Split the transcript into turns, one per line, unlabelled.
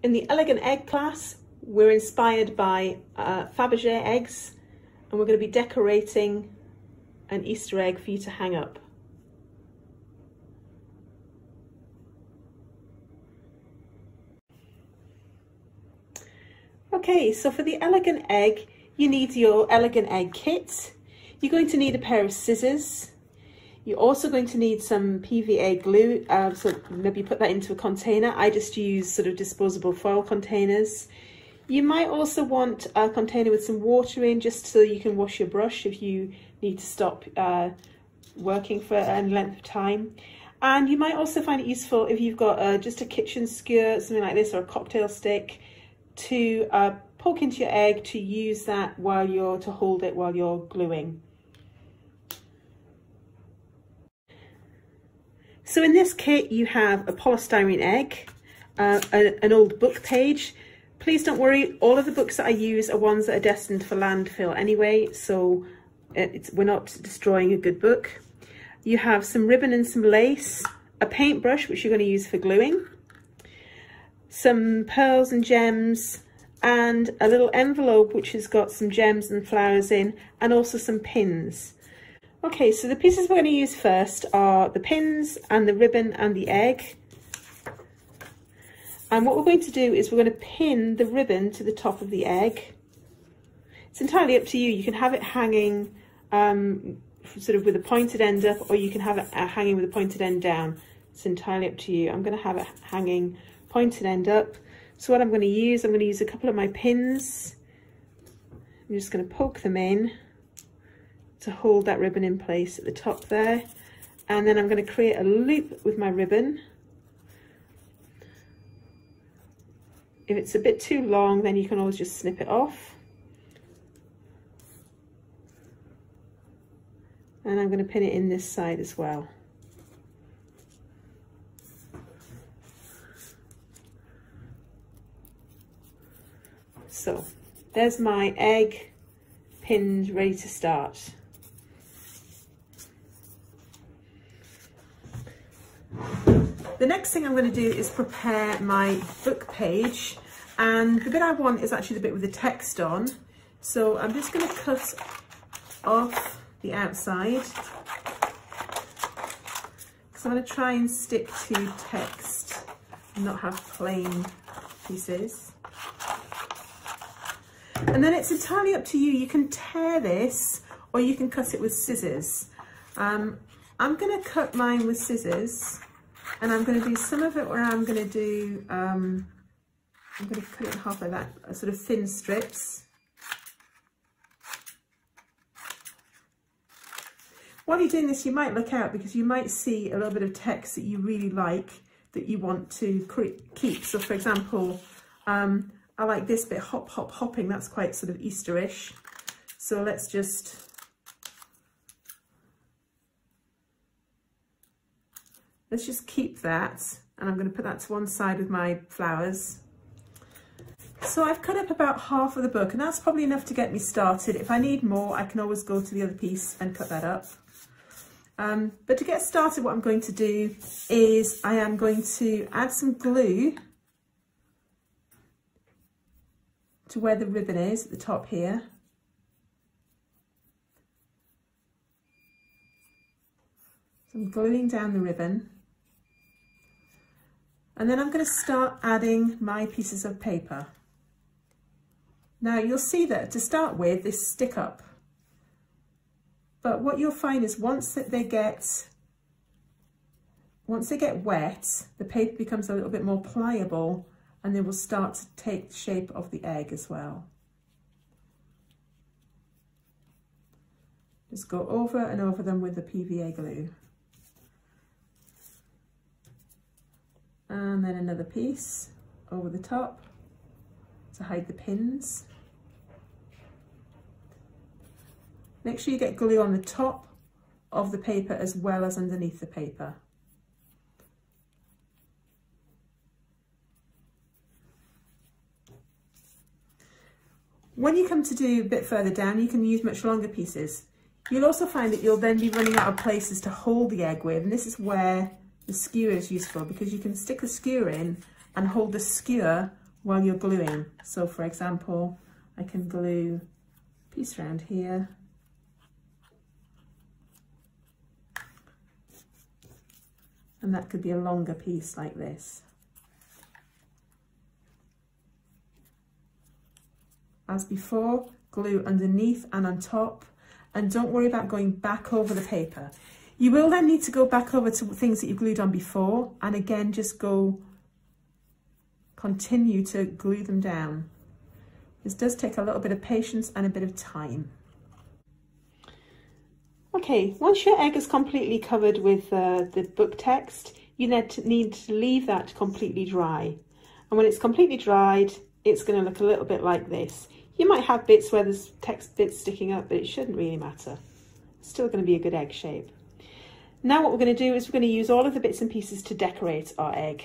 In the Elegant Egg class, we're inspired by Fabergé eggs, and we're going to be decorating an Easter egg for you to hang up. Okay, so for the Elegant Egg, you need your Elegant Egg kit. You're going to need a pair of scissors. You're also going to need some PVA glue, so maybe put that into a container. I just use sort of disposable foil containers. You might also want a container with some water in, just so you can wash your brush if you need to stop working for any length of time. And you might also find it useful if you've got just a kitchen skewer, something like this, or a cocktail stick, to poke into your egg, to use that to hold it while you're gluing. So in this kit you have a polystyrene egg, an old book page. Please don't worry, all of the books that I use are ones that are destined for landfill anyway, so we're not destroying a good book. You have some ribbon and some lace, a paintbrush which you're going to use for gluing, some pearls and gems, and a little envelope which has got some gems and flowers in, and also some pins. Okay, so the pieces we're going to use first are the pins and the ribbon and the egg. And what we're going to do is we're going to pin the ribbon to the top of the egg. It's entirely up to you. You can have it hanging sort of with a pointed end up, or you can have it hanging with a pointed end down. It's entirely up to you. I'm going to have it hanging pointed end up. So what I'm going to use a couple of my pins. I'm just going to poke them in to hold that ribbon in place at the top there, and then I'm going to create a loop with my ribbon. If it's a bit too long, then you can always just snip it off. And I'm going to pin it in this side as well. So there's my egg pinned, ready to start. The next thing I'm going to do is prepare my book page, and the bit I want is actually the bit with the text on. So I'm just going to cut off the outside. So I'm going to try and stick to text and not have plain pieces. And then it's entirely up to you. You can tear this or you can cut it with scissors. I'm going to cut mine with scissors. And I'm going to do some of it where I'm going to cut it in half like that, sort of thin strips. While you're doing this, you might look out, because you might see a little bit of text that you really like, that you want to keep. So for example, I like this bit, hop, hop, hopping. That's quite sort of Easterish. So let's just keep that, and I'm going to put that to one side with my flowers. So I've cut up about half of the book, and that's probably enough to get me started. If I need more, I can always go to the other piece and cut that up. But to get started, what I'm going to do is I am going to add some glue to where the ribbon is at the top here. So I'm gluing down the ribbon. And then I'm going to start adding my pieces of paper. Now you'll see that to start with, they stick up. But what you'll find is once they get wet, the paper becomes a little bit more pliable, and they will start to take the shape of the egg as well. Just go over and over them with the PVA glue. And then another piece over the top to hide the pins. Make sure you get glue on the top of the paper as well as underneath the paper. When you come to do a bit further down, you can use much longer pieces. You'll also find that you'll then be running out of places to hold the egg with, and this is where the skewer is useful, because you can stick the skewer in and hold the skewer while you're gluing. So for example, I can glue a piece around here. And that could be a longer piece like this. As before, glue underneath and on top, and don't worry about going back over the paper. You will then need to go back over to things that you've glued on before, and again just continue to glue them down. This does take a little bit of patience and a bit of time. Okay, once your egg is completely covered with the book text, you need to leave that completely dry. And when it's completely dried, it's going to look a little bit like this. You might have bits where there's text bits sticking up, but it shouldn't really matter. It's still going to be a good egg shape. Now what we're going to do is we're going to use all of the bits and pieces to decorate our egg.